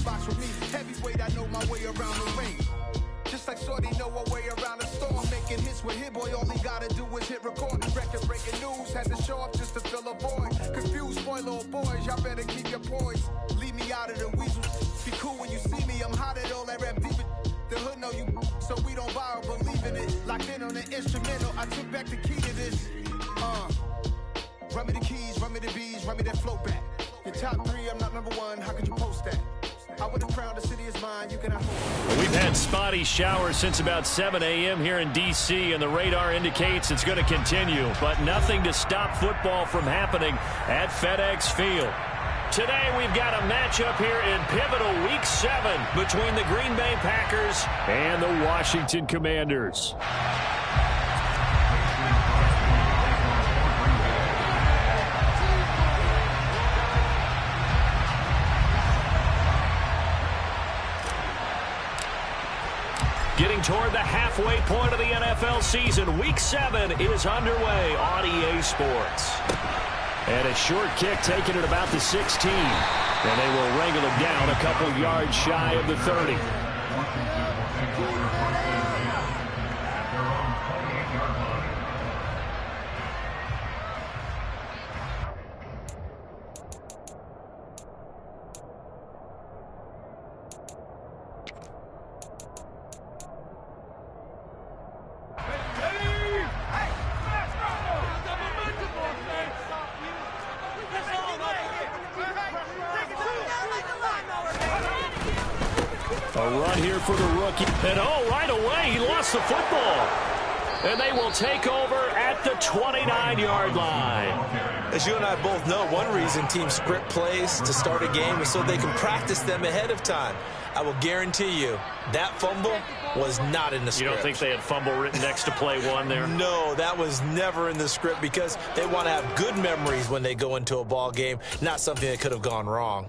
box with me. Heavyweight, I know my way around the ring. Just like Shorty know her way around the storm. Making hits with Hit Boy, all he gotta do is hit record. Record breaking news, had to show up just to fill a void. Confused boy, little boys, y'all better keep your poise. Leave me out of the weasel. Be cool when you see me, I'm hot at all that rap deep. The hood know you, so we don't borrow, believe in it. Locked in on the instrumental, I took back the key to this. Run me the keys, run me the bees, run me that flow back. Your top 3, I'm not number 1, how could you post that? I would have crowned the city is mine, you cannot hold. We've had spotty showers since about 7 a.m. here in D.C., and the radar indicates it's going to continue, but nothing to stop football from happening at FedEx Field. Today we've got a matchup here in pivotal Week 7 between the Green Bay Packers and the Washington Commanders. Getting toward the halfway point of the NFL season, Week 7 is underway on EA Sports. And a short kick taken at about the 16. And they will wrangle it down a couple yards shy of the 30. A run here for the rookie. And right away, he lost the football. And they will take over at the 29-yard line. As you and I both know, one reason teams script plays to start a game is so they can practice them ahead of time. I will guarantee you that fumble was not in the script. You don't think they had fumble written next to play 1 there? No, that was never in the script because they want to have good memories when they go into a ball game, not something that could have gone wrong.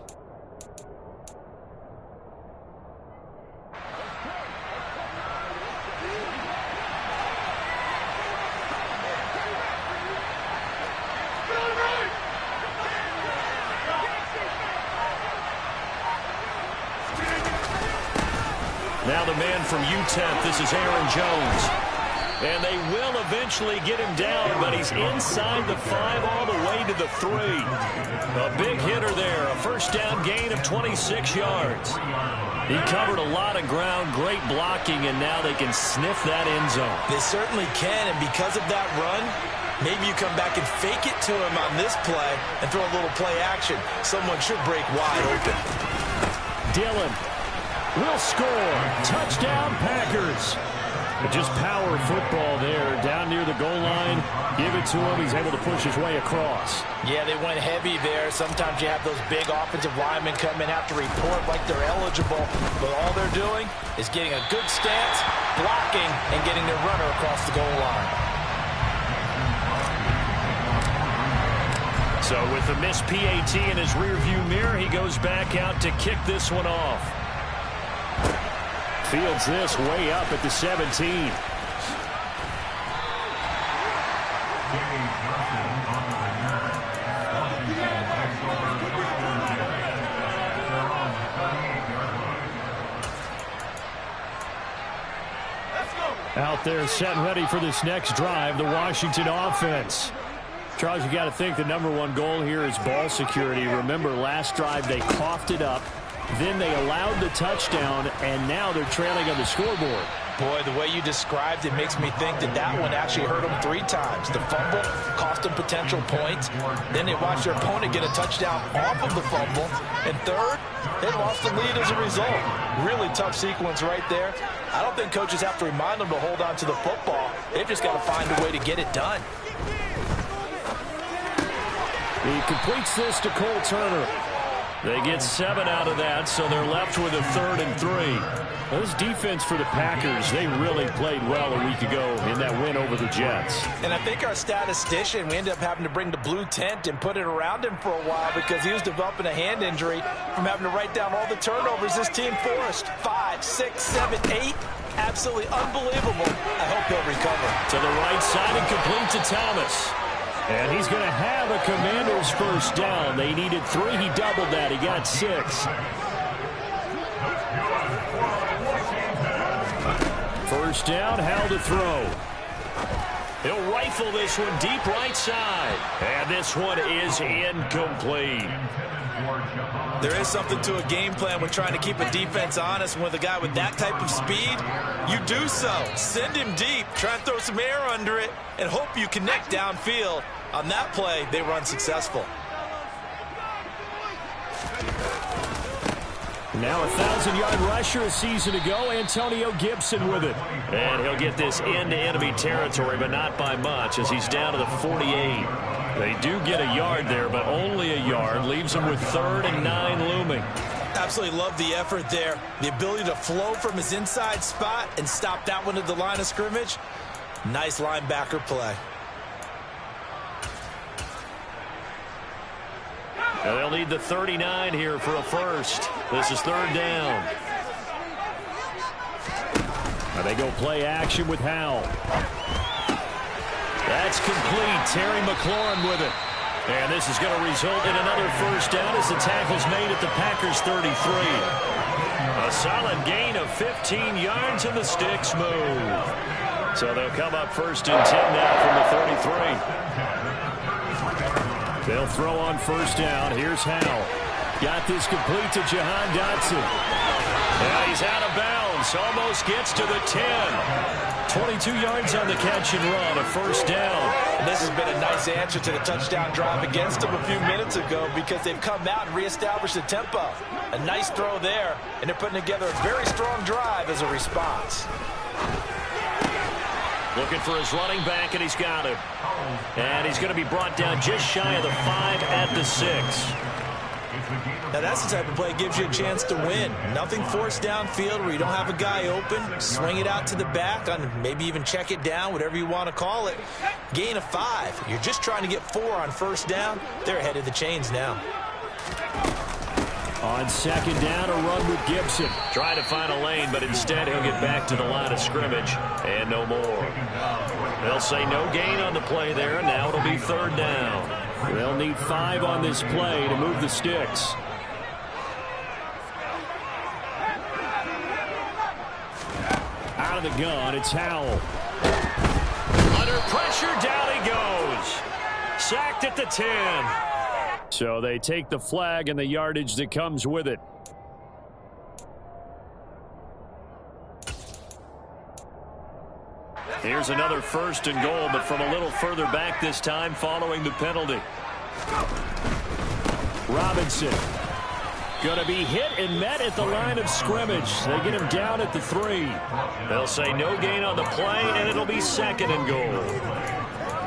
Now the man from UTEP, this is Aaron Jones. And they will eventually get him down, but he's inside the 5 all the way to the 3. A big hitter there, a first down gain of 26 yards. He covered a lot of ground, great blocking, and now they can sniff that end zone. They certainly can, and because of that run, maybe you come back and fake it to him on this play and throw a little play action. Someone should break wide open. Dillon will score. Touchdown, Packers. But just power football there down near the goal line. Give it to him. He's able to push his way across. Yeah, they went heavy there. Sometimes you have those big offensive linemen come in, have to report like they're eligible. But all they're doing is getting a good stance, blocking, and getting their runner across the goal line. So with the missed PAT in his rearview mirror, he goes back out to kick this one off. Fields this way up at the 17. Out there set and ready for this next drive, the Washington offense. Charles, you got to think the #1 goal here is ball security. Remember, last drive they coughed it up. Then they allowed the touchdown, and now they're trailing on the scoreboard. Boy, the way you described it makes me think that that one actually hurt them 3 times. The fumble cost them potential points. Then they watched their opponent get a touchdown off of the fumble. And third, they lost the lead as a result. Really tough sequence right there. I don't think coaches have to remind them to hold on to the football. They've just got to find a way to get it done. He completes this to Cole Turner. They get 7 out of that, so they're left with a 3rd and 3. This defense for the Packers, they really played well a week ago in that win over the Jets. And I think our statistician, we ended up having to bring the blue tent and put it around him for a while because he was developing a hand injury from having to write down all the turnovers this team forced. 5, 6, 7, 8. Absolutely unbelievable. I hope he'll recover. To the right side and complete to Thomas. And he's going to have a Commanders first down. They needed 3. He doubled that. He got 6. First down, Howell to throw. He'll rifle this one deep right side. And this one is incomplete. There is something to a game plan with trying to keep a defense honest. With a guy with that type of speed, you do so. Send him deep, try and throw some air under it, and hope you connect downfield. On that play, they were unsuccessful. Now a 1,000-yard rusher a season ago, Antonio Gibson with it. And he'll get this into enemy territory, but not by much, as he's down to the 48. They do get a yard there, but only a yard. Leaves them with 3rd and 9 looming. Absolutely love the effort there. The ability to flow from his inside spot and stop that one at the line of scrimmage. Nice linebacker play. And they'll need the 39 here for a first. This is 3rd down. And they go play action with Howell. That's complete. Terry McLaurin with it. And this is going to result in another first down as the tackle's made at the Packers 33. A solid gain of 15 yards and the sticks move. So they'll come up 1st and 10 now from the 33. They'll throw on first down. Here's Howell. Got this complete to Jahan Dotson. Yeah, he's out of bounds. Almost gets to the 10. 22 yards on the catch and run. A first down. And this has been a nice answer to the touchdown drive against them a few minutes ago because they've come out and reestablished the tempo. A nice throw there, and they're putting together a very strong drive as a response. Looking for his running back, and he's got him. And he's going to be brought down just shy of the 5 at the 6. Now that's the type of play that gives you a chance to win. Nothing forced downfield where you don't have a guy open. Swing it out to the back, on maybe even check it down, whatever you want to call it. Gain of 5. You're just trying to get 4 on first down. They're ahead of the chains now. On 2nd down, a run with Gibson. Trying to find a lane, but instead he'll get back to the line of scrimmage. And no more. They'll say no gain on the play there, and now it'll be 3rd down. They'll need 5 on this play to move the sticks. Out of the gun, it's Howell. Under pressure, down he goes. Sacked at the 10. So they take the flag and the yardage that comes with it. Here's another 1st and goal, but from a little further back this time following the penalty. Robinson going to be hit and met at the line of scrimmage. They get him down at the 3. They'll say no gain on the play, and it'll be 2nd and goal.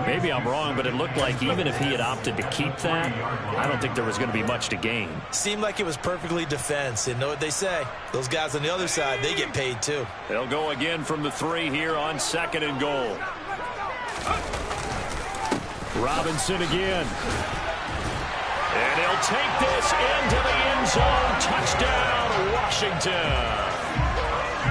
Maybe I'm wrong, but it looked like even if he had opted to keep that, I don't think there was going to be much to gain. Seemed like it was perfectly defense. And know what they say? Those guys on the other side, they get paid too. They'll go again from the 3 here on 2nd and goal. Robinson again. And he'll take this into the end zone. Touchdown, Washington.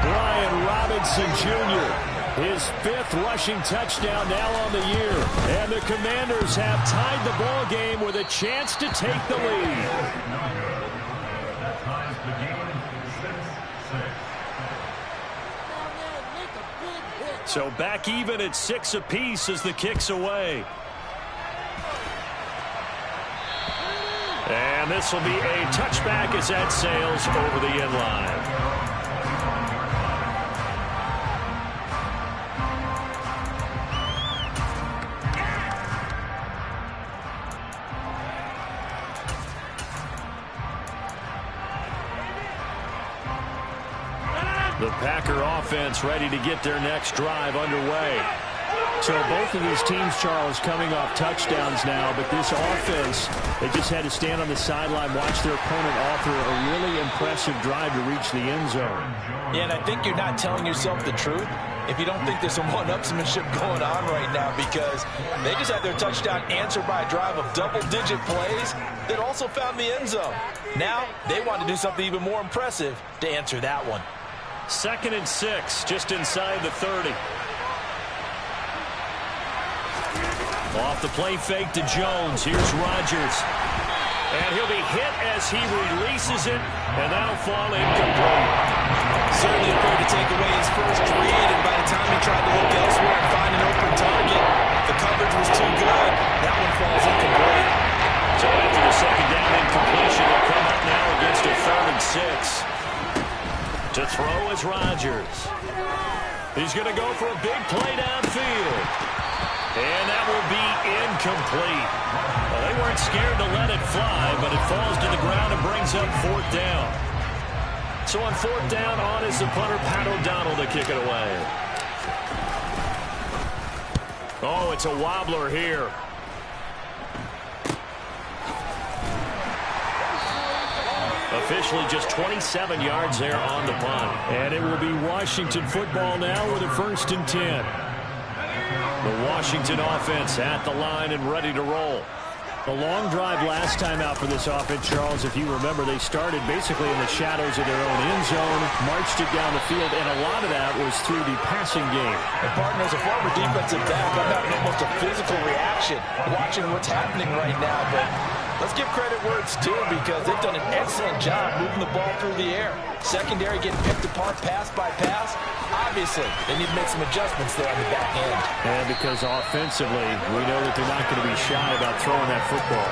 Brian Robinson Jr., his 5th rushing touchdown now on the year. And the Commanders have tied the ball game with a chance to take the lead. So back even at 6 apiece as the kick's away. And this will be a touchback as that sails over the end line. The Packer offense ready to get their next drive underway. So both of these teams, Charles, coming off touchdowns now, but this offense, they just had to stand on the sideline, watch their opponent offer a really impressive drive to reach the end zone. Yeah, and I think you're not telling yourself the truth if you don't think there's some one-upsmanship going on right now, because they just had their touchdown answered by a drive of double-digit plays that also found the end zone. Now they want to do something even more impressive to answer that one. 2nd and 6, just inside the 30. Off the play fake to Jones. Here's Rodgers. And he'll be hit as he releases it, and that'll fall incomplete. Certainly afraid to take away his first read, and by the and 6. To throw is Rodgers. He's going to go for a big play downfield. And that will be incomplete. Well, they weren't scared to let it fly, but it falls to the ground and brings up 4th down. So on 4th down, on is the punter, Pat O'Donnell, to kick it away. Oh, it's a wobbler here. Officially just 27 yards there on the punt. And it will be Washington football now with a 1st and 10. The Washington offense at the line and ready to roll. A long drive last time out for this offense, Charles. If you remember, they started basically in the shadows of their own end zone, marched it down the field, and a lot of that was through the passing game. And partner, as a former defensive back, I'm having almost a physical reaction watching what's happening right now. But let's give credit where it's due, because they've done an excellent job moving the ball through the air. Secondary getting picked apart pass by pass. Obviously, they need to make some adjustments there on the back end. And because offensively, we know that they're not going to be shy about throwing that football.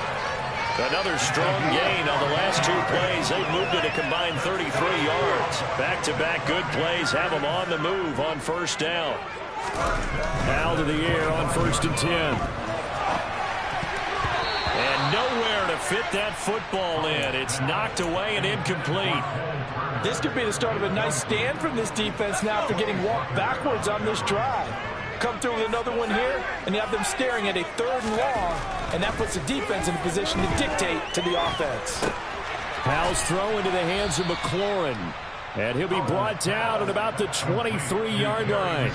Another strong gain on the last 2 plays. They've moved it a combined 33 yards. Back-to-back good plays have them on the move on 1st down. Out of the air on 1st and 10. And nowhere to fit that football in. It's knocked away and incomplete. This could be the start of a nice stand from this defense now after getting walked backwards on this drive. Come through with another one here, and you have them staring at a 3rd and long, and that puts the defense in a position to dictate to the offense. Powell's throw into the hands of McLaurin, and he'll be brought down at about the 23-yard line.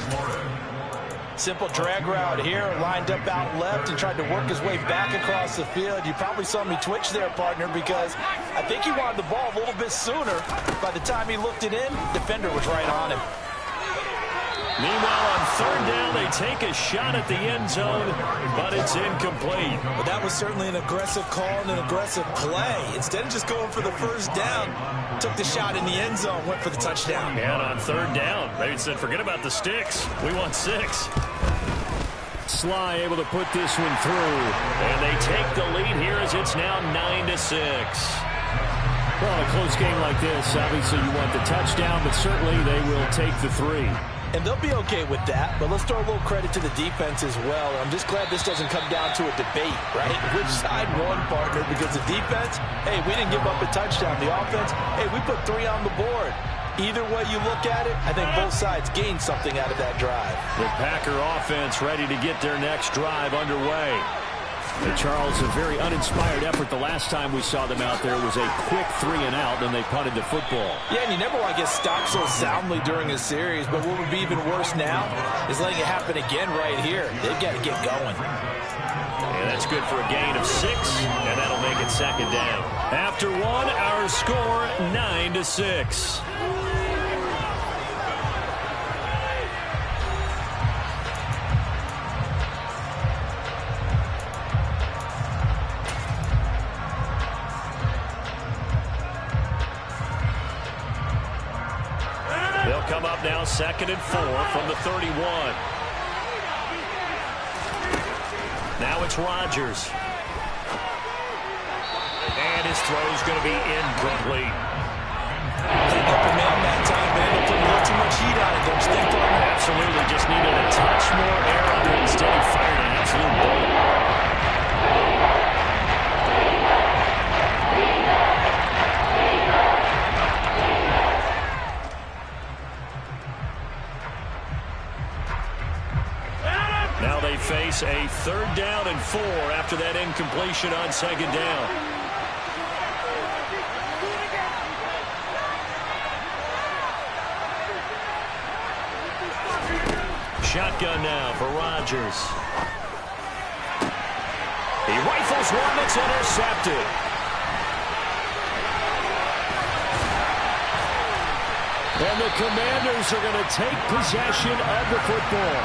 Simple drag route here, lined up out left and tried to work his way back across the field. You probably saw me twitch there, partner, because I think he wanted the ball a little bit sooner. By the time he looked it in, defender was right on him. Meanwhile, on 3rd down, they take a shot at the end zone, but it's incomplete. But that was certainly an aggressive call and an aggressive play. Instead of just going for the 1st down, took the shot in the end zone, went for the touchdown. And on 3rd down, they said, forget about the sticks. We want 6. Sly able to put this one through. And they take the lead here as it's now 9-6. Well, a close game like this, obviously you want the touchdown, but certainly they will take the 3. And they'll be okay with that, but let's throw a little credit to the defense as well. I'm just glad this doesn't come down to a debate, right? Which side won, partner? Because the defense, hey, we didn't give up a touchdown. The offense, hey, we put 3 on the board. Either way you look at it, I think both sides gained something out of that drive. The Packer offense ready to get their next drive underway. And Charles, a very uninspired effort. The last time we saw them out there was a quick 3 and out, and they punted the football. Yeah, and you never want to get stopped so soundly during a series, but what would be even worse now is letting it happen again right here. They've got to get going. And that's good for a gain of 6, and that'll make it 2nd down. After 1, our score 9-6. They'll come up now 2nd and 4 from the 31. Now it's Rodgers. And his throw's going to be incomplete. Pick up a man that time, man. They'll put a little too much heat on it, don't you think, partner? Absolutely. Just needed a touch more air under it. Instead, he fired an absolute bullet. Now they face a 3rd down and 4 after that incompletion on 2nd down. Shotgun now for Rodgers. He rifles one that's intercepted. And the Commanders are going to take possession of the football.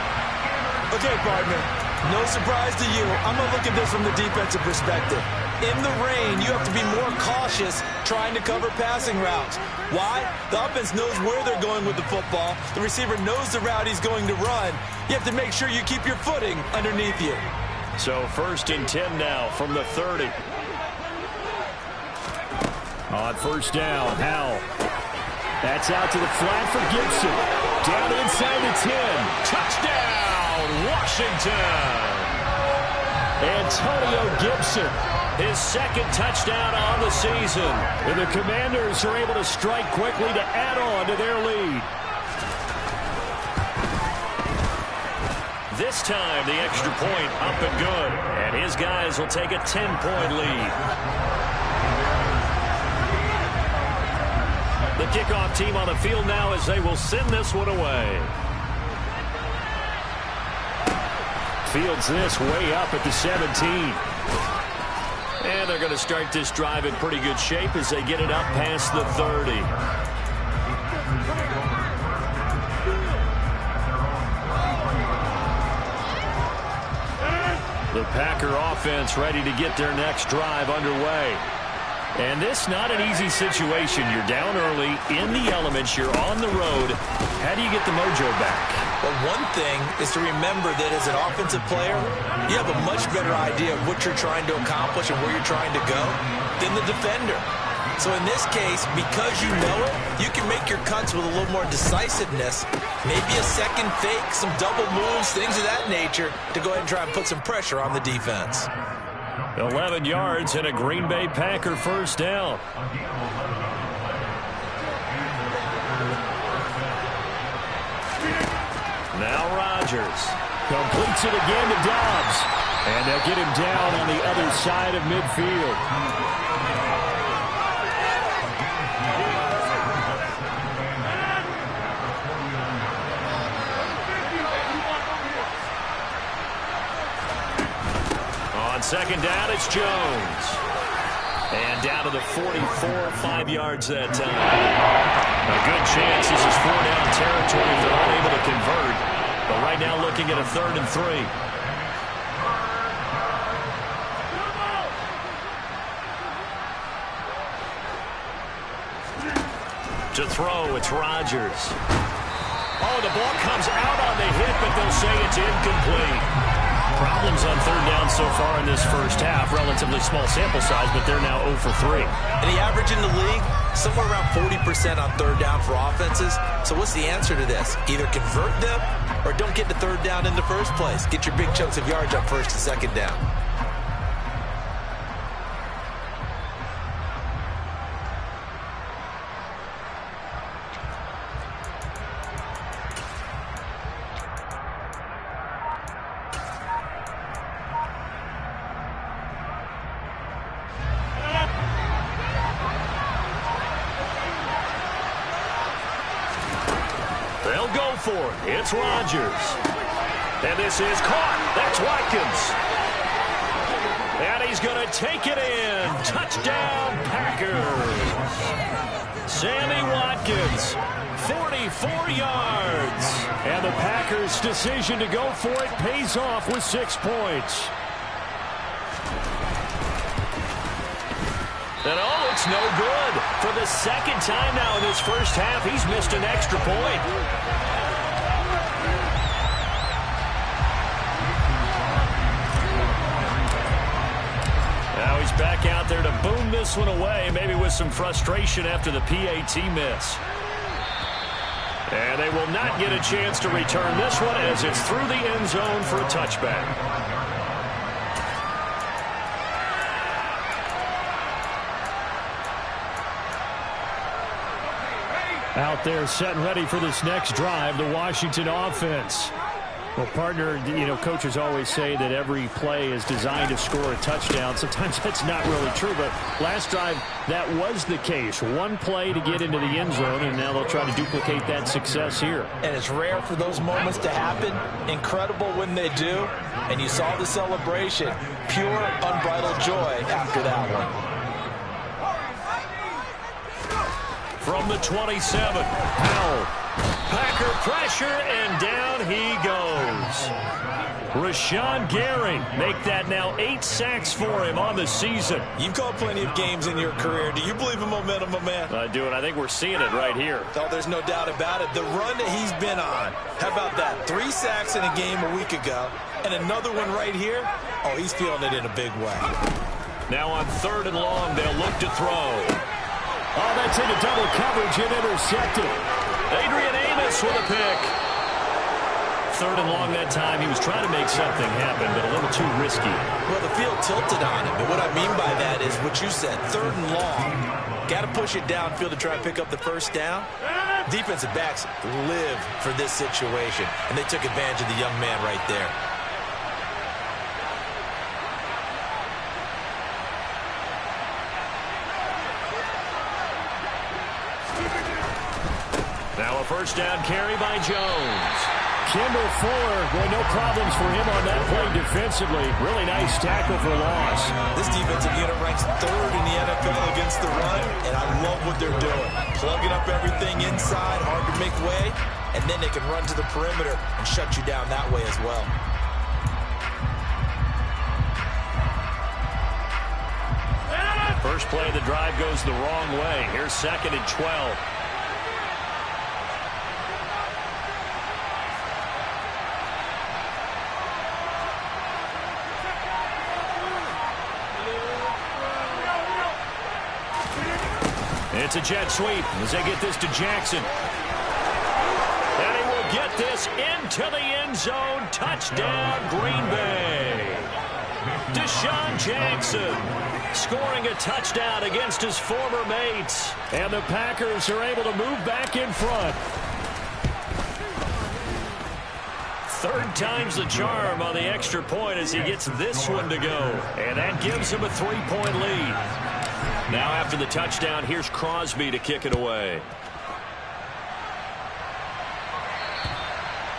Okay, partner, no surprise to you. I'm going to look at this from the defensive perspective. In the rain, you have to be more cautious trying to cover passing routes. Why? The offense knows where they're going with the football. The receiver knows the route he's going to run. You have to make sure you keep your footing underneath you. So 1st and 10 now from the 30. On first down, Howell. That's out to the flat for Gibson. Down inside the 10. Touchdown, Washington. Antonio Gibson, his second touchdown on the season. And the Commanders are able to strike quickly to add on to their lead. This time, the extra point up and good. And his guys will take a 10-point lead. The kickoff team on the field now as they will send this one away. Fields this way up at the 17. And they're going to start this drive in pretty good shape as they get it up past the 30. The Packer offense ready to get their next drive underway. And this not an easy situation. You're down early, in the elements, you're on the road. How do you get the mojo back? Well, one thing is to remember that as an offensive player, you have a much better idea of what you're trying to accomplish and where you're trying to go than the defender. So in this case, because you know it, you can make your cuts with a little more decisiveness, maybe a second fake, some double moves, things of that nature, to go ahead and try and put some pressure on the defense. 11 yards and a Green Bay Packer first down. Now Rodgers completes it again to Dobbs. And they'll get him down on the other side of midfield. On second down, it's Jones. And down to the 44, 5 yards that time. A good chance this is 4-down territory if they're unable to convert. But right now looking at a 3rd and 3. To throw, it's Rodgers. Oh, the ball comes out on the hit, but they'll say it's incomplete. Problems on 3rd down so far in this first half. Relatively small sample size, but they're now 0 for 3. And the average in the league, somewhere around 40% on 3rd down for offenses. So what's the answer to this? Either convert them or don't get to 3rd down in the first place. Get your big chunks of yards up 1st and 2nd down. It's Rodgers. And this is caught. That's Watkins. And he's going to take it in. Touchdown, Packers. Sammy Watkins, 44 yards. And the Packers' decision to go for it pays off with 6 points. And oh, it's no good. For the second time now in this first half, he's missed an extra point. Now he's back out there to boom this one away, maybe with some frustration after the PAT miss. And they will not get a chance to return this one as it's through the end zone for a touchback. Out there set and ready for this next drive, the Washington offense. Well, partner, coaches always say that every play is designed to score a touchdown. Sometimes that's not really true, but last drive, that was the case. One play to get into the end zone, and now they'll try to duplicate that success here. And it's rare for those moments to happen. Incredible when they do. And you saw the celebration. Pure, unbridled joy after that one. From the 27, Howell. Packer pressure, and down he goes. Rashawn Gary make that now 8 sacks for him on the season. You've called plenty of games in your career. Do you believe in momentum, my man? I do, and I think we're seeing it right here. Oh, there's no doubt about it. The run that he's been on. How about that? 3 sacks in a game a week ago, and another one right here. Oh, he's feeling it in a big way. Now on 3rd and long, they'll look to throw. Oh, that's into double coverage and intercepted. Adrian Amos with a pick. 3rd and long that time. He was trying to make something happen, but a little too risky. Well, the field tilted on him. And what I mean by that is what you said, 3rd and long. Got to push it downfield to try and pick up the first down. Defensive backs live for this situation, and they took advantage of the young man right there. Now a first down carry by Jones. Kendall Fuller, boy, no problems for him on that play defensively. Really nice tackle for loss. This defensive unit ranks 3rd in the NFL against the run, and I love what they're doing. Plugging up everything inside, hard to make way, and then they can run to the perimeter and shut you down that way as well. First play of the drive goes the wrong way. Here's 2nd and 12. It's a jet sweep as they get this to Jackson. And he will get this into the end zone. Touchdown, Green Bay. Deshaun Jackson scoring a touchdown against his former mates. And the Packers are able to move back in front. 3rd time's the charm on the extra point as he gets this one to go. And that gives him a 3-point lead. Now after the touchdown, here's Crosby to kick it away.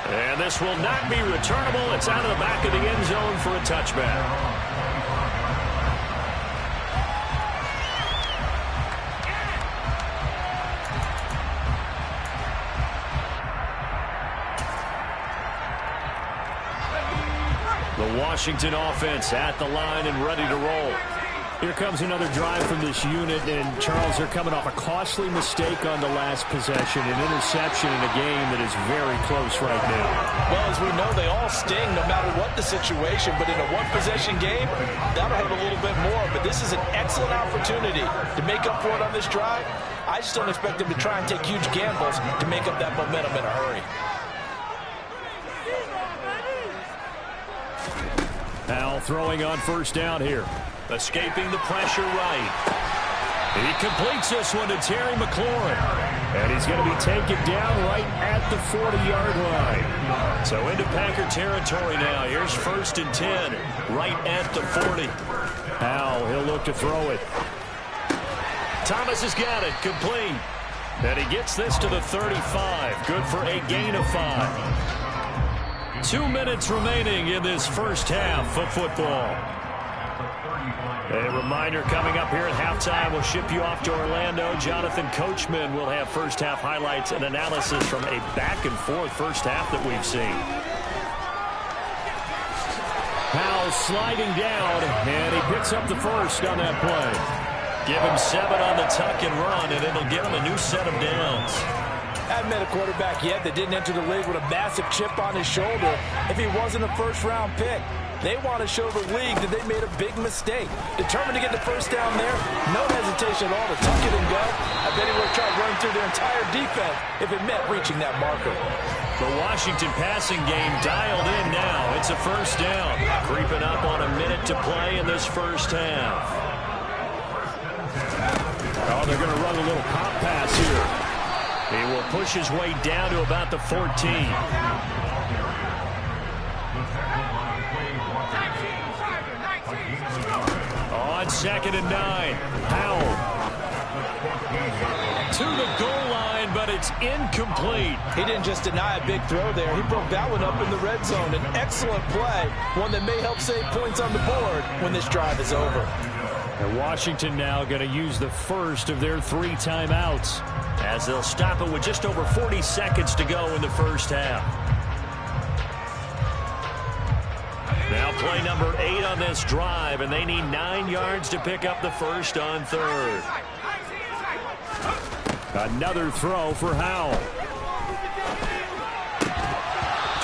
And this will not be returnable. It's out of the back of the end zone for a touchback. The Washington offense at the line and ready to roll. Here comes another drive from this unit, and Charles, they're coming off a costly mistake on the last possession, an interception in a game that is very close right now. Well, as we know, they all sting no matter what the situation, but in a one-possession game, that'll hurt a little bit more. But this is an excellent opportunity to make up for it on this drive. I just don't expect them to try and take huge gambles to make up that momentum in a hurry. Powell throwing on first down here. Escaping the pressure right. He completes this one to Terry McLaurin. And he's going to be taken down right at the 40-yard line. So into Packer territory now. Here's 1st and 10, right at the 40. Powell, he'll look to throw it. Thomas has got it, complete. And he gets this to the 35. Good for a gain of 5. 2 minutes remaining in this first half of football. A reminder coming up here at halftime, we'll ship you off to Orlando. Jonathan Coachman will have first half highlights and analysis from a back-and-forth first half that we've seen. Powell sliding down, and he picks up the first on that play. Give him 7 on the tuck and run, and it'll give him a new set of downs. I haven't met a quarterback yet that didn't enter the league with a massive chip on his shoulder if he wasn't a first-round pick. They want to show the league that they made a big mistake. Determined to get the first down there, no hesitation at all to tuck it and go. I bet he would have tried running through their entire defense if it meant reaching that marker. The Washington passing game dialed in now. It's a first down. Creeping up on a minute to play in this first half. Oh, they're going to run a little pop pass here. He will push his way down to about the 14. On 2nd and 9, Powell to the goal line, but it's incomplete. He didn't just deny a big throw there. He broke that one up in the red zone. An excellent play, one that may help save points on the board when this drive is over. And Washington now going to use the first of their 3 timeouts, as they'll stop it with just over 40 seconds to go in the first half. Now play number 8 on this drive, and they need 9 yards to pick up the first on 3rd. Another throw for Howell.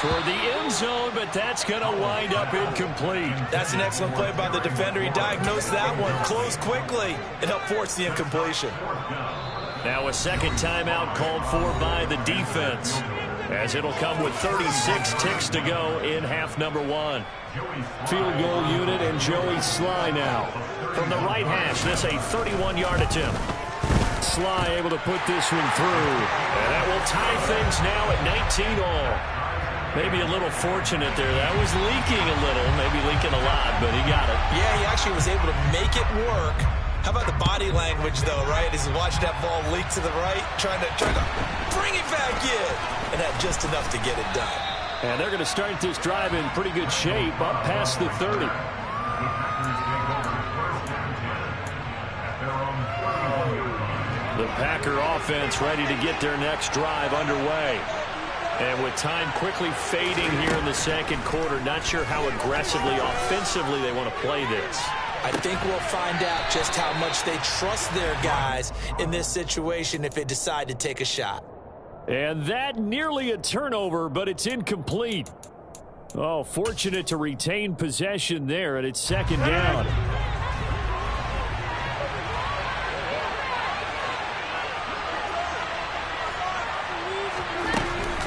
for the end zone, but that's going to wind up incomplete. That's an excellent play by the defender. He diagnosed that one, closed quickly, and helped force the incompletion. Now a second timeout called for by the defense, as it'll come with 36 ticks to go in half number one. Field goal unit and Joey Slye now. From the right hash, this a 31-yard attempt. Slye able to put this one through. And that will tie things now at 19 all. Maybe a little fortunate there. That was leaking a little, maybe leaking a lot, but he got it. Yeah, he actually was able to make it work. How about the body language, though, right? As he watched that ball leak to the right, trying to bring it back in. And had just enough to get it done. And they're going to start this drive in pretty good shape, up past the 30. The Packer offense ready to get their next drive underway. And with time quickly fading here in the second quarter, not sure how aggressively, offensively they want to play this. I think we'll find out just how much they trust their guys in this situation if they decide to take a shot. And that nearly a turnover, but it's incomplete. Oh, fortunate to retain possession there, and it's second down.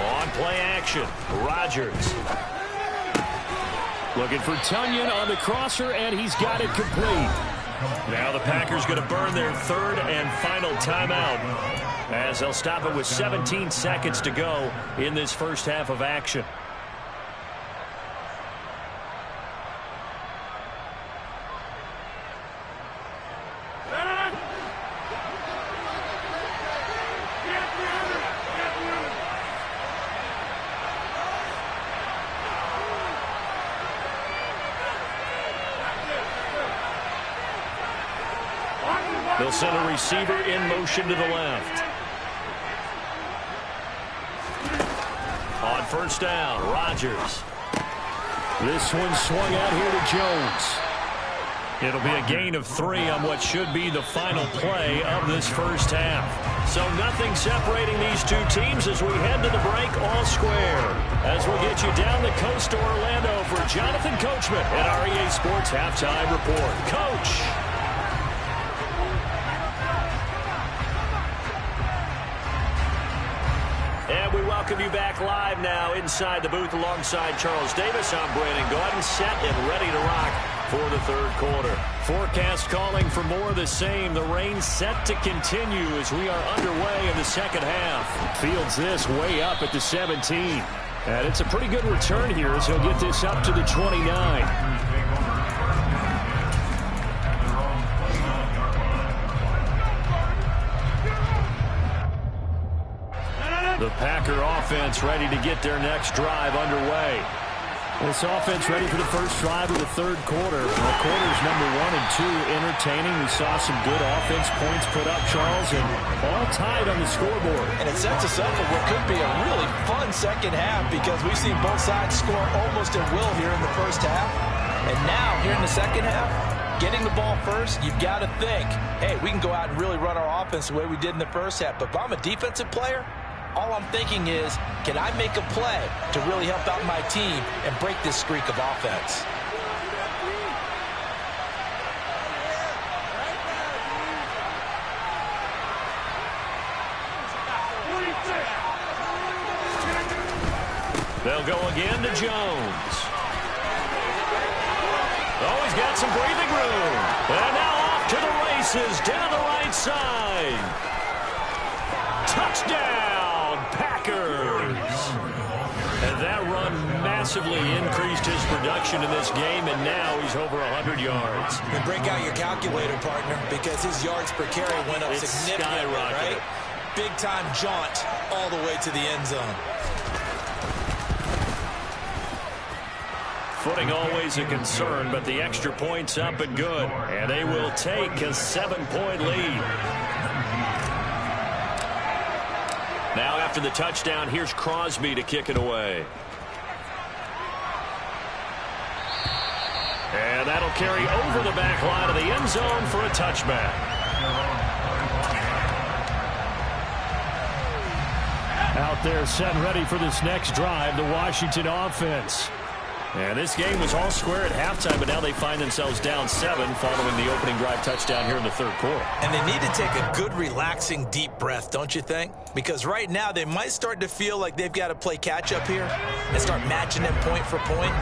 On play action, Rodgers. Looking for Tonyan on the crosser, and he's got it complete. Now the Packers going to burn their third and final timeout, as they'll stop it with 17 seconds to go in this first half of action. They'll send a receiver in motion to the left. On first down, Rodgers. This one swung out here to Jones. It'll be a gain of 3 on what should be the final play of this first half. So nothing separating these two teams as we head to the break all square. As we'll get you down the coast to Orlando for Jonathan Coachman at our EA Sports Halftime Report. Coach. And we welcome you back live now inside the booth alongside Charles Davis. I'm Brandon Gaudin, set and ready to rock for the third quarter. Forecast calling for more of the same. The rain set to continue as we are underway in the second half. Fields this way up at the 17. And it's a pretty good return here as he'll get this up to the 29. The Packer offense ready to get their next drive underway. This offense ready for the first drive of the third quarter. Quarters number 1 and 2 entertaining. We saw some good offense points put up, Charles, and all tied on the scoreboard. And it sets us up for what could be a really fun second half because we've seen both sides score almost at will here in the first half. And now, here in the second half, getting the ball first, you've got to think, hey, we can go out and really run our offense the way we did in the first half. But if I'm a defensive player, all I'm thinking is, can I make a play to really help out my team and break this streak of offense? They'll go again to Jones. Oh, he's got some breathing room. And now off to the races down the right side. Touchdown! Packers. And that run massively increased his production in this game, and now he's over 100 yards. And break out your calculator, partner, because his yards per carry went up significantly, right? Big-time jaunt all the way to the end zone. Footing always a concern, but the extra point's up and good. And they will take a 7-point lead. Now after the touchdown, here's Crosby to kick it away. And that'll carry over the back line of the end zone for a touchback. Out there setting ready for this next drive, the Washington offense. And this game was all square at halftime, but now they find themselves down 7 following the opening drive touchdown here in the third quarter. And they need to take a good, relaxing, deep breath, don't you think? Because right now they might start to feel like they've got to play catch-up here and start matching them point for point.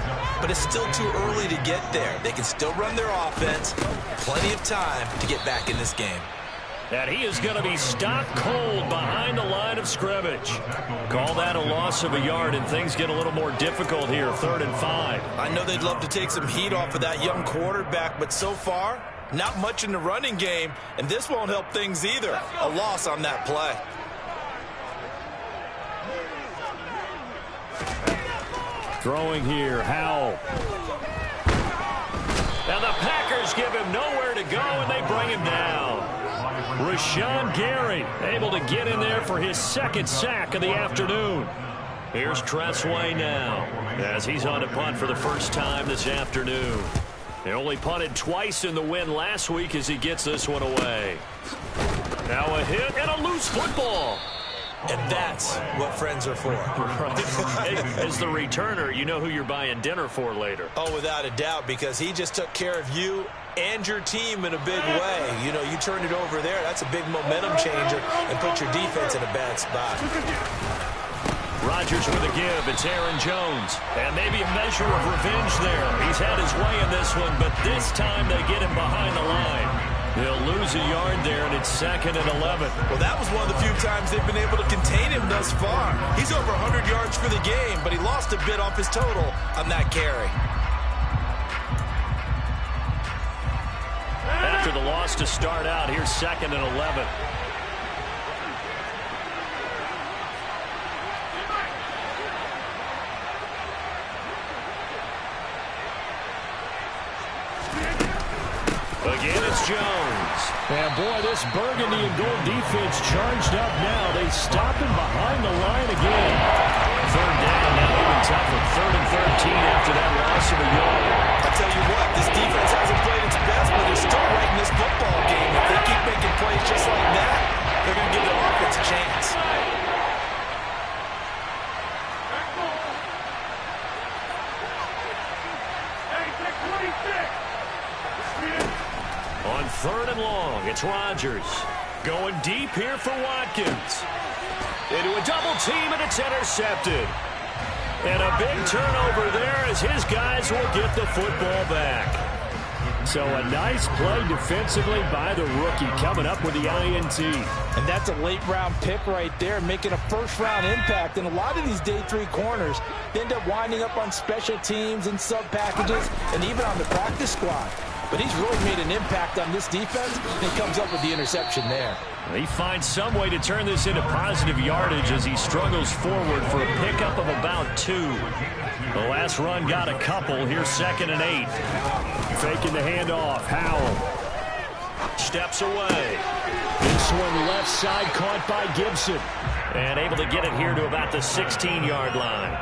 But it's still too early to get there. They can still run their offense. Plenty of time to get back in this game. And he is going to be stopped cold behind the line of scrimmage. Call that a loss of a yard, and things get a little more difficult here, 3rd and 5. I know they'd love to take some heat off of that young quarterback, but so far, not much in the running game, and this won't help things either. A loss on that play. Throwing here, Howell. And the Packers give him nowhere to go, and they bring him down. Rashawn Gary able to get in there for his 2nd sack of the afternoon. Here's Tressway now as he's on to punt for the first time this afternoon. They only punted twice in the win last week as he gets this one away. Now a hit and a loose football. And that's what friends are for. Right. As the returner, you know who you're buying dinner for later. Oh, without a doubt, because he just took care of you and your team in a big way. You know, you turned it over there. That's a big momentum changer and put your defense in a bad spot. Rodgers with a give. It's Aaron Jones. And maybe a measure of revenge there. He's had his way in this one, but this time they get him behind the line. He'll lose a yard there, and it's 2nd and 11. Well, that was one of the few times they've been able to contain him thus far. He's over 100 yards for the game, but he lost a bit off his total on that carry. After the loss to start out, here's 2nd and 11. Again, it's Jones. And boy, this burgundy and gold defense charged up now. They stop him behind the line again. 3rd down, now even tougher. 3rd and 13 after that loss of a yard. I'll tell you what, this defense hasn't played its best, but they're still right in this football game. If they keep making plays just like that, they're going to give their offense a chance. On 3rd and long, it's Rodgers. Going deep here for Watkins. Into a double team, and it's intercepted. And a big turnover there as his guys will get the football back. So a nice play defensively by the rookie coming up with the INT. And that's a late-round pick right there, making a first-round impact. And a lot of these day 3 corners end up winding up on special teams and sub-packages and even on the practice squad. But he's really made an impact on this defense and comes up with the interception there. He finds some way to turn this into positive yardage as he struggles forward for a pickup of about 2. The last run got a couple. Here's 2nd and 8. Faking the handoff. Howell steps away. This one left side caught by Gibson. And able to get it here to about the 16-yard line.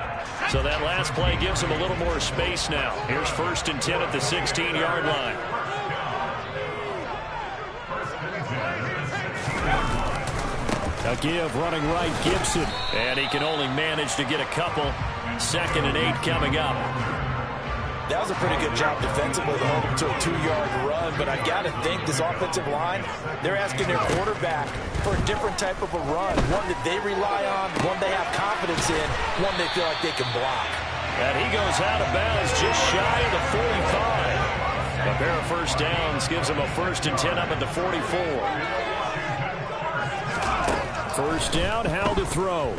So that last play gives him a little more space now. Here's 1st and 10 at the 16-yard line. A give running right, Gibson. And he can only manage to get a couple. 2nd and 8 coming up. That was a pretty good job defensively to hold him to a 2-yard run, but I got to think this offensive line, they're asking their quarterback for a different type of a run, one that they rely on, one they have confidence in, one they feel like they can block. And he goes out of bounds just shy of the 45. A pair of first downs gives him a 1st and 10 up at the 44. First down, Howell to throw.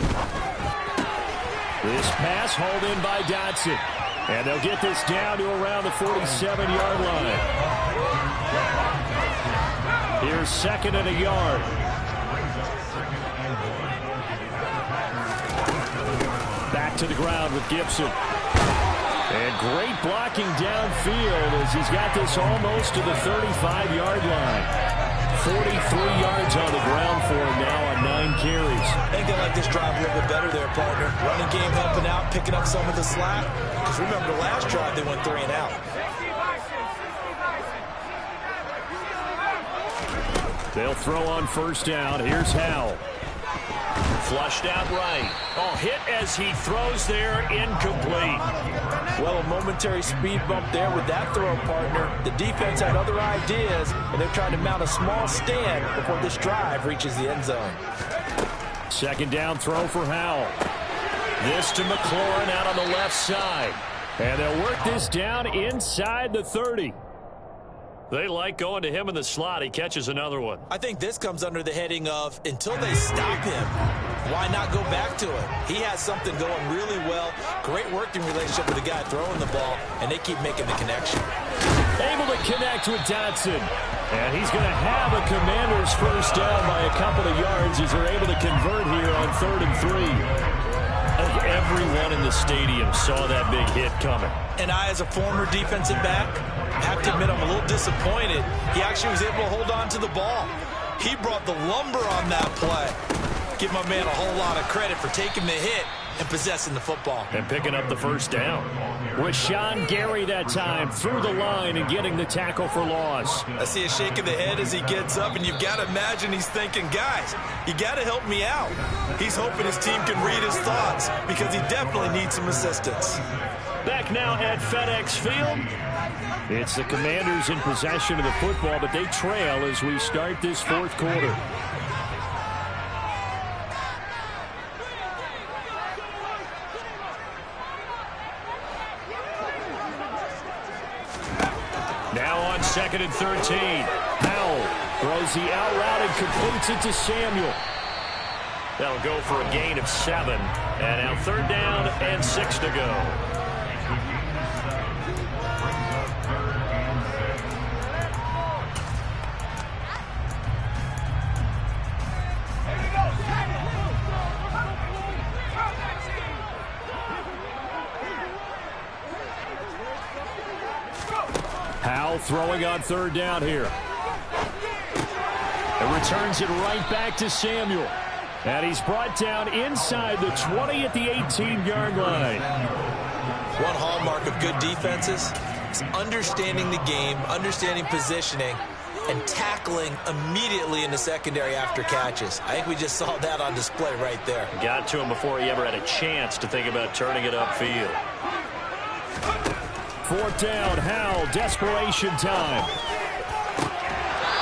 This pass hauled in by Dotson. And they'll get this down to around the 47-yard line. Here's 2nd and a yard. Back to the ground with Gibson. And great blocking downfield as he's got this almost to the 35-yard line. 43 yards on the ground for him now on 9 carries. I think they like this drive a little bit better there, partner. Running game helping out, picking up some of the slack. Because remember, the last drive they went 3 and out. They'll throw on first down. Here's Howell. Flushed out right. Oh, hit as he throws there, incomplete. Well, a momentary speed bump there with that throw, partner. The defense had other ideas, and they're trying to mount a small stand before this drive reaches the end zone. Second down throw for Howell. This to McLaurin out on the left side. And they'll work this down inside the 30. They like going to him in the slot. He catches another one. I think this comes under the heading of until they stop him, why not go back to it? He has something going really well. Great working relationship with the guy throwing the ball, and they keep making the connection. Able to connect with Dotson. And he's going to have a Commanders first down by a couple of yards as they're able to convert here on 3rd and 3. Everyone in the stadium saw that big hit coming. And I, as a former defensive back, have to admit I'm a little disappointed. He actually was able to hold on to the ball. He brought the lumber on that play. Give my man a whole lot of credit for taking the hit and possessing the football. And picking up the first down. Rashawn Gary that time through the line and getting the tackle for loss. I see a shake of the head as he gets up, and you've got to imagine he's thinking, guys, you got to help me out. He's hoping his team can read his thoughts because he definitely needs some assistance. Back now at FedEx Field. It's the Commanders in possession of the football, but they trail as we start this fourth quarter. Now on 2nd and 13. Howell throws the out route and completes it to Samuel. That'll go for a gain of 7. And now 3rd down and 6 to go. Howell throwing on 3rd down here. And returns it right back to Samuel. And he's brought down inside the 20 at the 18-yard line. One hallmark of good defenses is understanding the game, understanding positioning, and tackling immediately in the secondary after catches. I think we just saw that on display right there. Got to him before he ever had a chance to think about turning it upfield. 4th down, Howell, desperation time.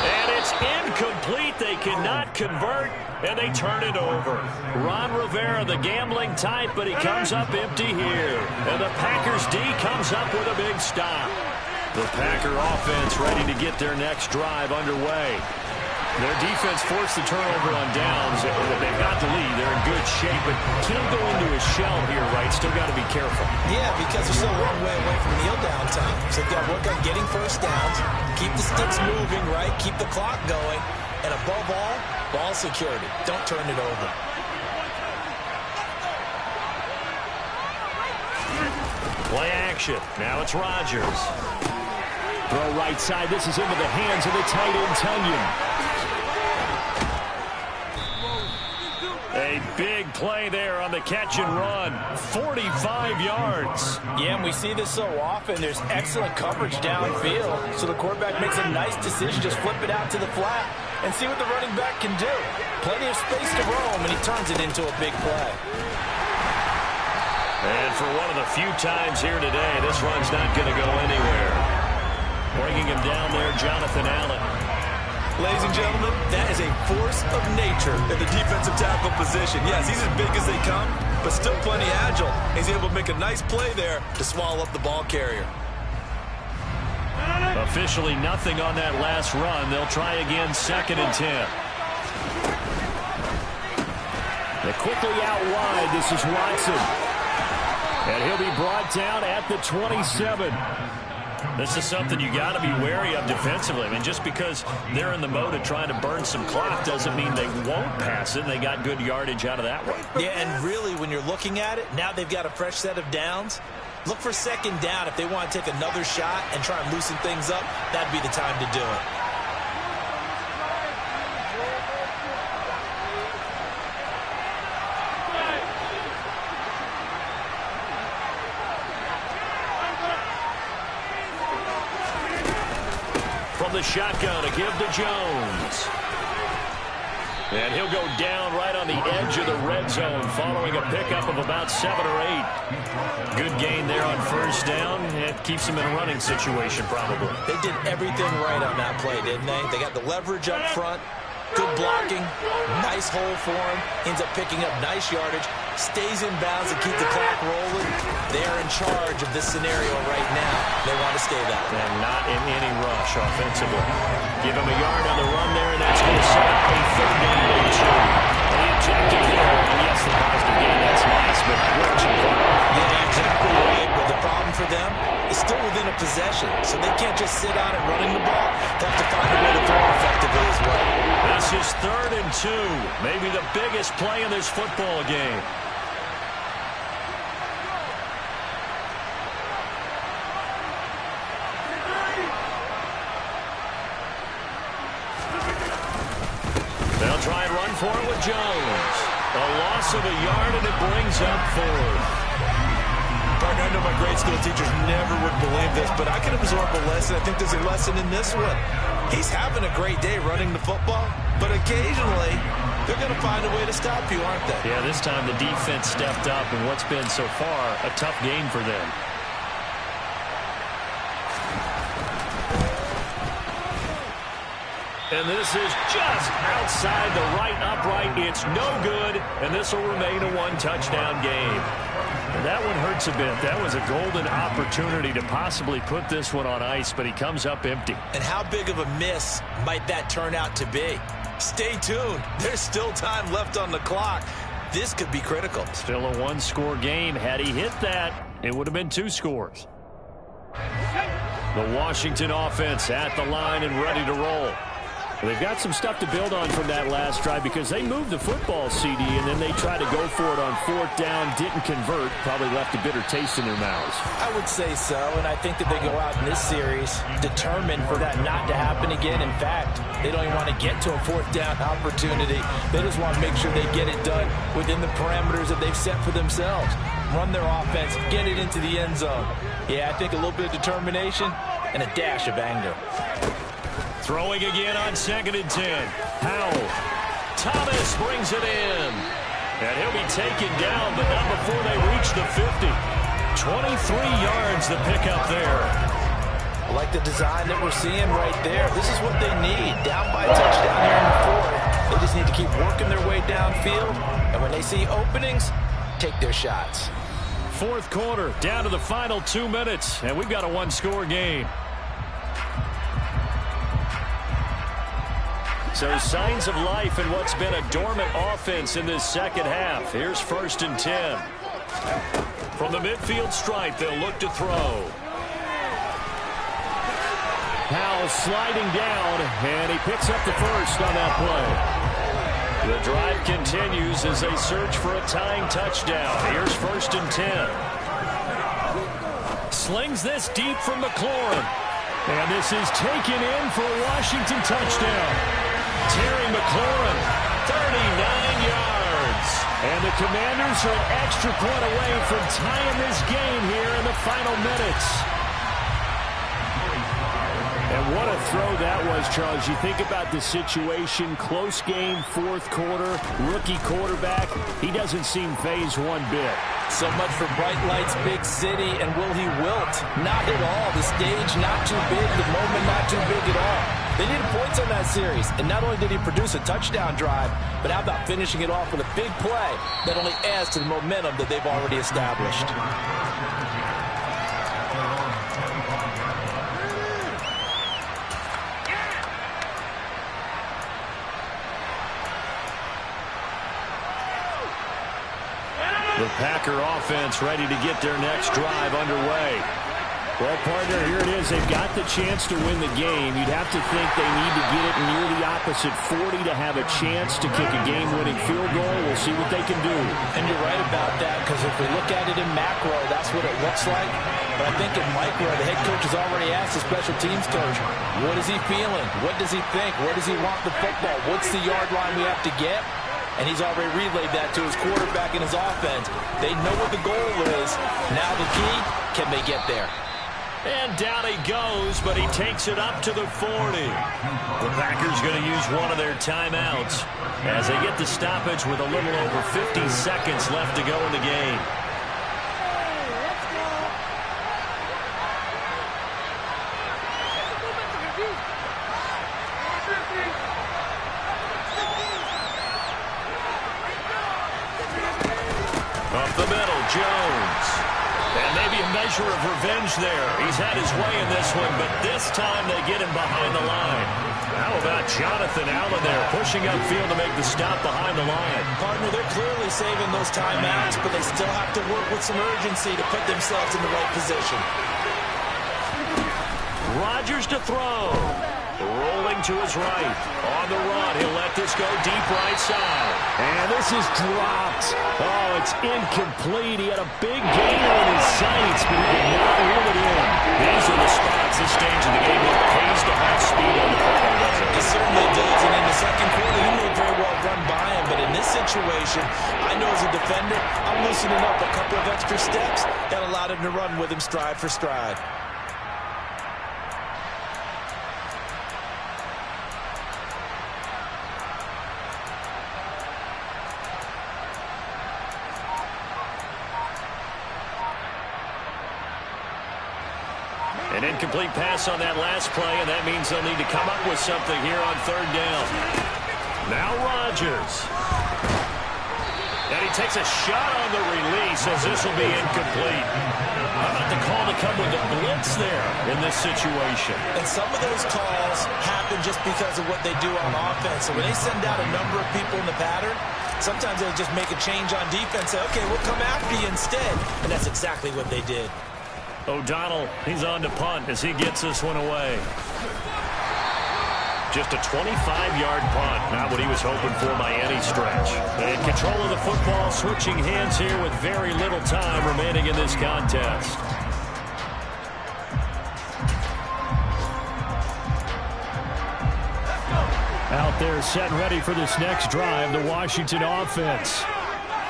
And it's incomplete. They cannot convert, and they turn it over. Ron Rivera, the gambling type, but he comes up empty here. And the Packers D comes up with a big stop. The Packer offense ready to get their next drive underway. Their defense forced the turnover on downs. They've got the lead. They're in good shape, but can't go into a shell here, right? Still got to be careful. Yeah, because they're still a long way away from kneel down time. So they've got to work on getting first downs, keep the sticks moving, right? Keep the clock going. And above all, ball security. Don't turn it over. Play action. Now it's Rodgers. Throw right side. This is into the hands of the tight end, Tunyon. A big play there on the catch and run. 45 yards. Yeah, and we see this so often. There's excellent coverage downfield. So the quarterback makes a nice decision. Just flip it out to the flat and see what the running back can do. Plenty of space to roam, and he turns it into a big play. And for one of the few times here today, this run's not going to go anywhere. Bringing him down there, Jonathan Allen. Ladies and gentlemen, that is a force of nature in the defensive tackle position. Yes, he's as big as they come, but still plenty agile. He's able to make a nice play there to swallow up the ball carrier. Officially nothing on that last run. They'll try again, 2nd and 10. They're quickly out wide. This is Watson. And he'll be brought down at the 27. This is something you got to be wary of defensively. I mean, just because they're in the mode of trying to burn some clock doesn't mean they won't pass it. They got good yardage out of that one. Yeah, and really, when you're looking at it, now they've got a fresh set of downs. Look for 2nd down. If they want to take another shot and try and loosen things up, that'd be the time to do it. From the shotgun, a give to Jones. And he'll go down right on the edge of the red zone following a pickup of about 7 or 8. Good gain there on first down. It keeps him in a running situation probably. They did everything right on that play, didn't they? They got the leverage up front. Good blocking, nice hole for him, ends up picking up nice yardage, stays in bounds and keep the clock rolling. They're in charge of this scenario right now. They want to stay that way. And not in any rush offensively. Give him a yard on the run there, and that's going to set up a 3rd down and 2. The objective there, and yes, the positive gain, that's nice, but where's your fun? Yeah, exactly right. But the problem for them is still within a possession, so they can't just sit on it running the ball. They have to find a way to throw effectively as well. This is 3rd and 2, maybe the biggest play in this football game. They'll try and run for it with Jones. A loss of a yard, and it brings up 4th. I know my grade school teachers never would believe this, but I can absorb a lesson. I think there's a lesson in this one. He's having a great day running the football, but occasionally they're going to find a way to stop you, aren't they? Yeah, this time the defense stepped up in what's been so far a tough game for them. And this is just outside the right upright. It's no good, and this will remain a 1-touchdown game. And that one hurts a bit. That was a golden opportunity to possibly put this one on ice, but he comes up empty. And how big of a miss might that turn out to be? Stay tuned. There's still time left on the clock. This could be critical. Still a 1-score game. Had he hit that, it would have been 2 scores. The Washington offense at the line and ready to roll. They've got some stuff to build on from that last drive because they moved the football, CD, and then they tried to go for it on 4th down, didn't convert, probably left a bitter taste in their mouths. I would say so, and I think that they go out in this series determined for that not to happen again. In fact, they don't even want to get to a 4th down opportunity. They just want to make sure they get it done within the parameters that they've set for themselves. Run their offense, get it into the end zone. Yeah, I think a little bit of determination and a dash of anger. Throwing again on 2nd and 10. Howell. Thomas brings it in. And he'll be taken down, but not before they reach the 50. 23 yards the pickup there. I like the design that we're seeing right there. This is what they need. Down by a touchdown here in the 4th. They just need to keep working their way downfield. And when they see openings, take their shots. 4th quarter, down to the final 2 minutes. And we've got a 1-score game. So signs of life in what's been a dormant offense in this second half. Here's 1st and 10. From the midfield stripe, they'll look to throw. Howell sliding down, and he picks up the first on that play. The drive continues as they search for a tying touchdown. Here's 1st and 10. Slings this deep from McLaurin. And this is taken in for a Washington touchdown. Terry McLaurin, 39 yards. And the Commanders are an extra point away from tying this game here in the final minutes. And what a throw that was, Charles. You think about the situation, close game, 4th quarter, rookie quarterback. He doesn't seem phased one bit. So much for bright lights, big city, and will he wilt? Not at all. The stage not too big, the moment not too big at all. They needed points on that series, and not only did he produce a touchdown drive, but how about finishing it off with a big play that only adds to the momentum that they've already established. The Packer offense ready to get their next drive underway. Well, partner, here it is. They've got the chance to win the game. You'd have to think they need to get it near the opposite 40 to have a chance to kick a game-winning field goal. We'll see what they can do. And you're right about that, because if we look at it in macro, that's what it looks like. But I think in micro, the head coach has already asked the special teams coach, what is he feeling? What does he think? Where does he want the football? What's the yard line we have to get? And he's already relayed that to his quarterback and his offense. They know what the goal is. Now the key, can they get there? And down he goes, but he takes it up to the 40. The Packers going to use one of their timeouts as they get the stoppage with a little over 50 seconds left to go in the game. Up the middle, Jones. And maybe a measure of revenge there. He's had his way in this one, but this time they get him behind the line. How about Jonathan Allen there, pushing upfield to make the stop behind the line? Partner, they're clearly saving those timeouts, but they still have to work with some urgency to put themselves in the right position. Rodgers to throw. Rolling to his right. On the run, he'll let this go deep right side. And this is dropped. Oh, it's incomplete. He had a big gainer in his sights, but he did not reel it in. These are the spots this stage of the game where it pays to have speed on the football, doesn't it? It certainly does, and in the second quarter, he may very well run by him, but in this situation, I know as a defender, I'm loosening up a couple of extra steps that allowed him to run with him stride for stride. An incomplete pass on that last play, and that means they'll need to come up with something here on third down. Now Rodgers. And he takes a shot on the release as this will be incomplete. How about the call to come with a blitz there in this situation? And some of those calls happen just because of what they do on offense. So when they send out a number of people in the pattern, sometimes they'll just make a change on defense. Say, okay, we'll come after you instead. And that's exactly what they did. O'Donnell, he's on to punt as he gets this one away. Just a 25-yard punt, not what he was hoping for by any stretch. And control of the football, switching hands here with very little time remaining in this contest. Out there set and ready for this next drive, the Washington offense.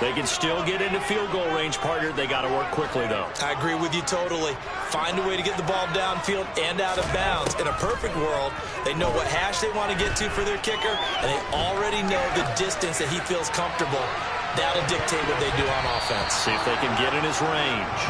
They can still get into field goal range, partner. They got to work quickly, though. I agree with you totally. Find a way to get the ball downfield and out of bounds. In a perfect world, they know what hash they want to get to for their kicker, and they already know the distance that he feels comfortable. That'll dictate what they do on offense. See if they can get in his range.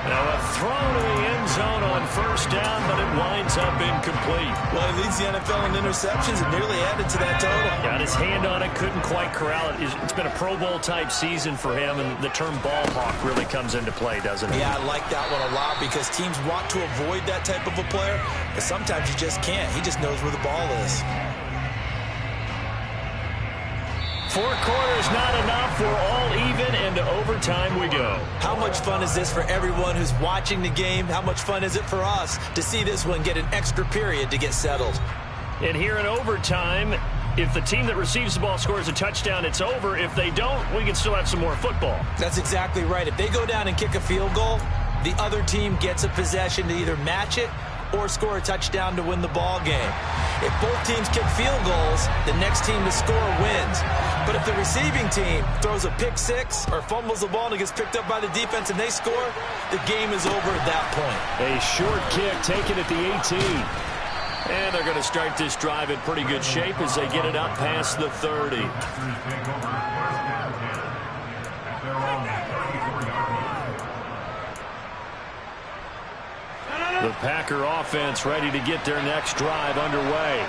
Now a throw to the end zone on first down, but it winds up incomplete. Well, he leads the NFL in interceptions and nearly added to that total. Got his hand on it, couldn't quite corral it. It's been a Pro Bowl type season for him, and the term ball hawk really comes into play, doesn't it? Yeah, I like that one a lot because teams want to avoid that type of a player, but sometimes you just can't. He just knows where the ball is. 4 quarters not enough. We're all even, and to overtime we go. How much fun is this for everyone who's watching the game? How much fun is it for us to see this one get an extra period to get settled? And here in overtime, if the team that receives the ball scores a touchdown, it's over. If they don't, we can still have some more football. That's exactly right. If they go down and kick a field goal, the other team gets a possession to either match it or score a touchdown to win the ball game. If both teams kick field goals, the next team to score wins. But if the receiving team throws a pick six or fumbles the ball and it gets picked up by the defense and they score, the game is over at that point. A short kick taken at the 18. And they're going to start this drive in pretty good shape as they get it up past the 30. The Packer offense ready to get their next drive underway.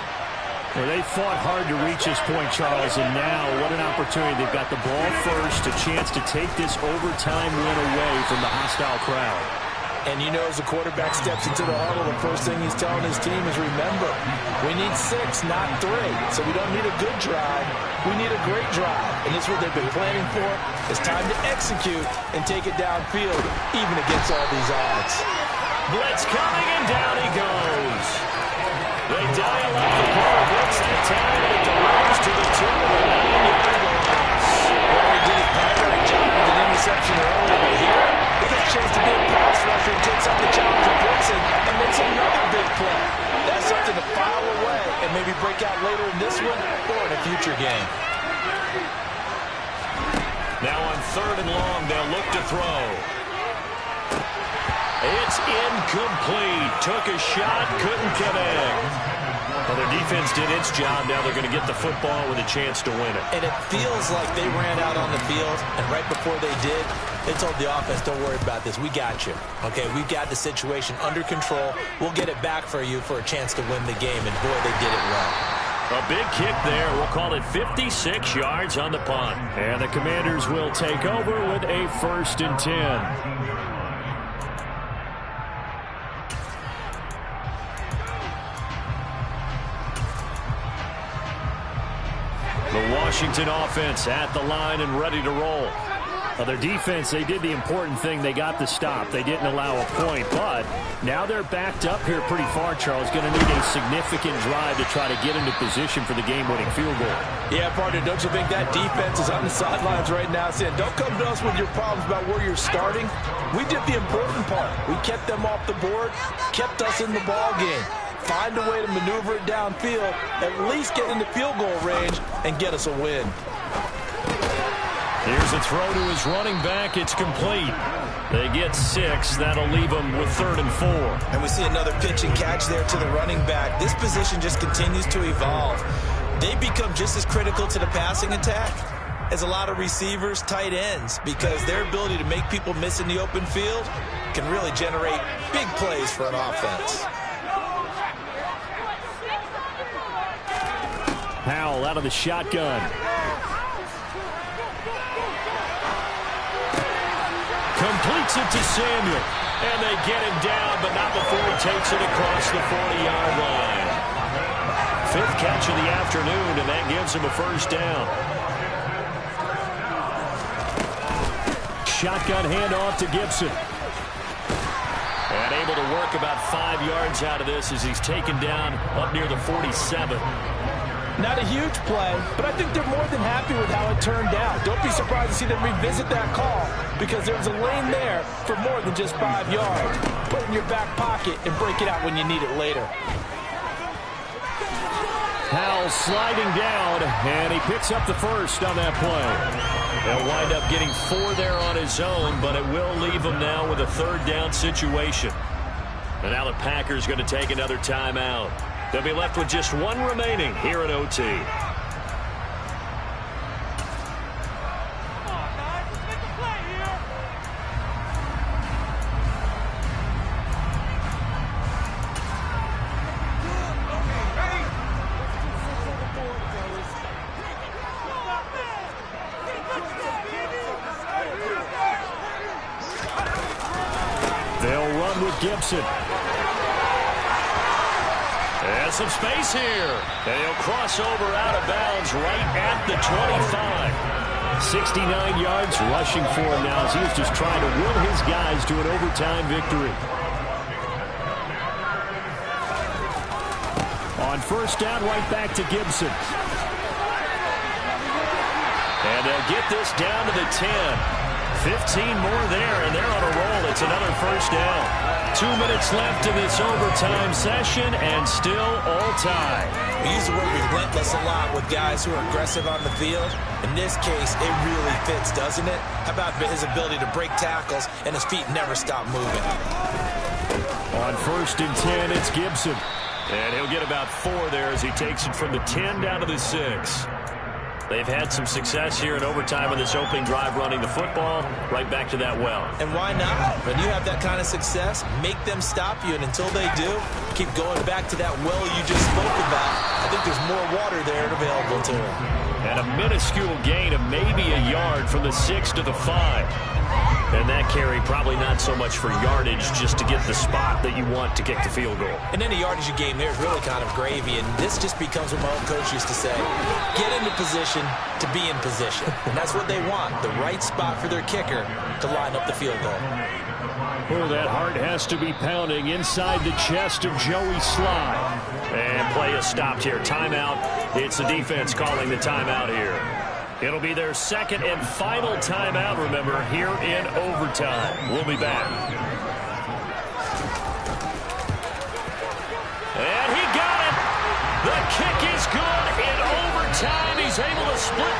Well, they fought hard to reach this point, Charles, and now what an opportunity. They've got the ball first, a chance to take this overtime win away from the hostile crowd. And you know, as the quarterback steps into the huddle, the first thing he's telling his team is, remember, we need 6, not 3. So we don't need a good drive. We need a great drive. And this is what they've been planning for. It's time to execute and take it downfield, even against all these odds. Blitz coming, and down he goes. They dial up the ball. Blitz that time, and it delivers to the 2-9-yard loss. Well, he did his primary job with an interception earlier, but here, he gets a chance to be a pass rusher and takes on the challenge of blitzing and makes another big play. That's something to file away and maybe break out later in this one or in a future game. Now on 3rd and long, they'll look to throw. It's incomplete. Took a shot, couldn't connect. Well, their defense did its job. Now they're going to get the football with a chance to win it. And it feels like they ran out on the field, and right before they did, they told the offense, don't worry about this. We got you. Okay, we've got the situation under control. We'll get it back for you for a chance to win the game. And, boy, they did it well. A big kick there. We'll call it 56 yards on the punt. And the Commanders will take over with a 1st and 10. The Washington offense at the line and ready to roll. Their defense, they did the important thing. They got the stop. They didn't allow a point, but now they're backed up here pretty far, Charles. Going to need a significant drive to try to get into position for the game-winning field goal. Yeah, partner, don't you think that defense is on the sidelines right now saying, don't come to us with your problems about where you're starting. We did the important part. We kept them off the board, kept us in the ball game. Find a way to maneuver it downfield, at least get into field goal range, and get us a win. Here's a throw to his running back. It's complete. They get 6. That'll leave them with 3rd and 4. And we see another pitch and catch there to the running back. This position just continues to evolve. They become just as critical to the passing attack as a lot of receivers, tight ends, because their ability to make people miss in the open field can really generate big plays for an offense. Howell out of the shotgun. Completes it to Samuel. And they get him down, but not before he takes it across the 40-yard line. 5th catch of the afternoon, and that gives him a 1st down. Shotgun handoff to Gibson. And able to work about 5 yards out of this as he's taken down up near the 47. Not a huge play, but I think they're more than happy with how it turned out. Don't be surprised to see them revisit that call because there's a lane there for more than just 5 yards. Put it in your back pocket and break it out when you need it later. Howell sliding down, and he picks up the 1st on that play. They'll wind up getting 4 there on his own, but it will leave him now with a 3rd down situation. And now the Packers going to take another timeout. They'll be left with just 1 remaining here at OT. They'll run with Gibson. There's some space here. And he'll cross over out of bounds right at the 25. 69 yards rushing for him now as he is just trying to will his guys to an overtime victory. On 1st down, right back to Gibson. And they'll get this down to the 10. 15 more there, and they're on a roll. It's another 1st down. 2 minutes left in this overtime session, and still all tied. We use the word relentless a lot with guys who are aggressive on the field. In this case, it really fits, doesn't it? How about his ability to break tackles and his feet never stop moving? On 1st and 10, it's Gibson. And he'll get about 4 there as he takes it from the 10 down to the 6. They've had some success here in overtime with this opening drive running the football right back to that well. And why not? When you have that kind of success, make them stop you, and until they do, keep going back to that well you just spoke about. I think there's more water there available to them. And a minuscule gain of maybe a yard from the 6 to the 5. And that carry probably not so much for yardage, just to get the spot that you want to kick the field goal. And any yardage game there is really kind of gravy, and this just becomes what my old coach used to say. Get into position to be in position. And that's what they want, the right spot for their kicker to line up the field goal. Oh, that heart has to be pounding inside the chest of Joey Slye. And play is stopped here. Timeout. It's the defense calling the timeout here. It'll be their 2nd and final timeout, remember, here in overtime. We'll be back. And he got it. The kick is good in overtime. He's able to split the